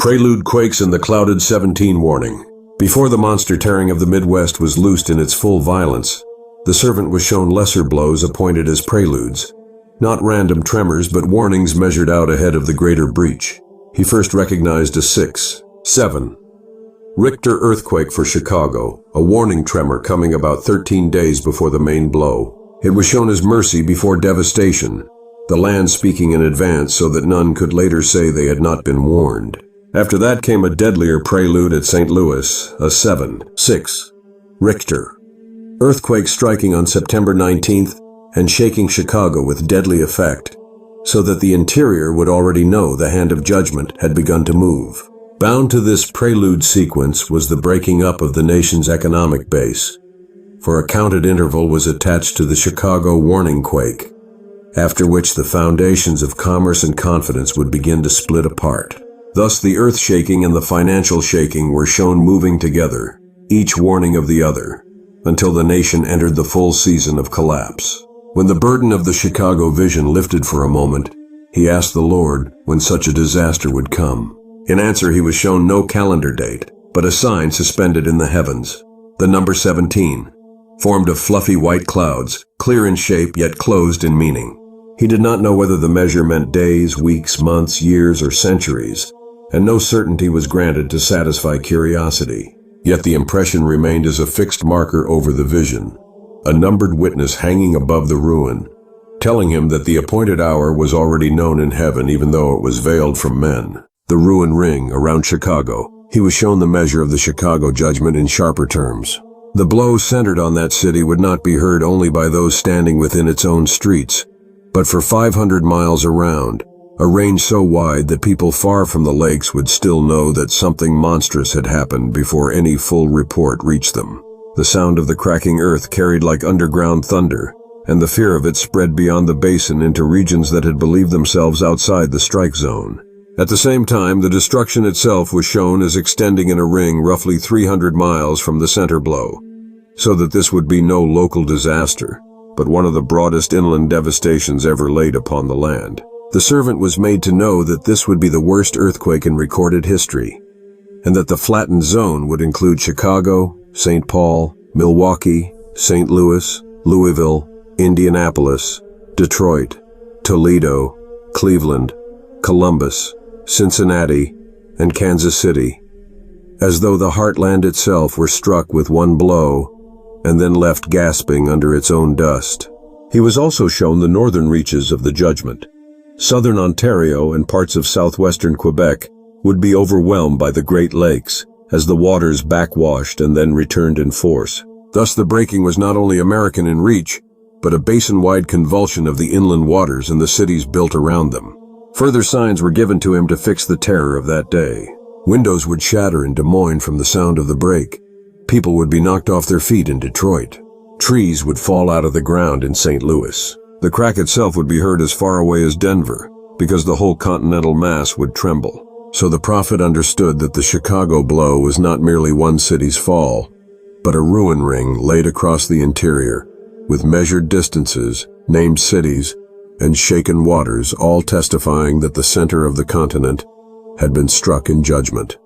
Prelude quakes in the clouded 17 warning. Before the monster tearing of the Midwest was loosed in its full violence, the servant was shown lesser blows appointed as preludes. Not random tremors, but warnings measured out ahead of the greater breach. He first recognized a 6.7 Richter earthquake for Chicago, a warning tremor coming about 13 days before the main blow. It was shown as mercy before devastation, the land speaking in advance so that none could later say they had not been warned. After that came a deadlier prelude at St. Louis, a 7.6 Richter earthquake striking on September 19th and shaking Chicago with deadly effect, so that the interior would already know the hand of judgment had begun to move. Bound to this prelude sequence was the breaking up of the nation's economic base, for a counted interval was attached to the Chicago warning quake, after which the foundations of commerce and confidence would begin to split apart. Thus the earth shaking and the financial shaking were shown moving together, each warning of the other, until the nation entered the full season of collapse. When the burden of the Chicago vision lifted for a moment, he asked the Lord when such a disaster would come. In answer, he was shown no calendar date, but a sign suspended in the heavens. The number 17, formed of fluffy white clouds, clear in shape yet closed in meaning. He did not know whether the measure meant days, weeks, months, years, or centuries, and no certainty was granted to satisfy curiosity. Yet the impression remained as a fixed marker over the vision, a numbered witness hanging above the ruin, telling him that the appointed hour was already known in heaven even though it was veiled from men. The ruin ring around Chicago. He was shown the measure of the Chicago judgment in sharper terms. The blow centered on that city would not be heard only by those standing within its own streets, but for 500 miles around, a range so wide that people far from the lakes would still know that something monstrous had happened before any full report reached them. The sound of the cracking earth carried like underground thunder, and the fear of it spread beyond the basin into regions that had believed themselves outside the strike zone. At the same time, the destruction itself was shown as extending in a ring roughly 300 miles from the center blow, so that this would be no local disaster, but one of the broadest inland devastations ever laid upon the land. The servant was made to know that this would be the worst earthquake in recorded history, and that the flattened zone would include Chicago, St. Paul, Milwaukee, St. Louis, Louisville, Indianapolis, Detroit, Toledo, Cleveland, Columbus, Cincinnati, and Kansas City, as though the heartland itself were struck with one blow and then left gasping under its own dust. He was also shown the northern reaches of the judgment. Southern Ontario and parts of southwestern Quebec would be overwhelmed by the Great Lakes as the waters backwashed and then returned in force. Thus the breaking was not only American in reach, but a basin-wide convulsion of the inland waters and the cities built around them. Further signs were given to him to fix the terror of that day. Windows would shatter in Des Moines from the sound of the break. People would be knocked off their feet in Detroit. Trees would fall out of the ground in St. Louis. The crack itself would be heard as far away as Denver, because the whole continental mass would tremble. So the prophet understood that the Chicago blow was not merely one city's fall, but a ruin ring laid across the interior, with measured distances, named cities, and shaken waters, all testifying that the center of the continent had been struck in judgment.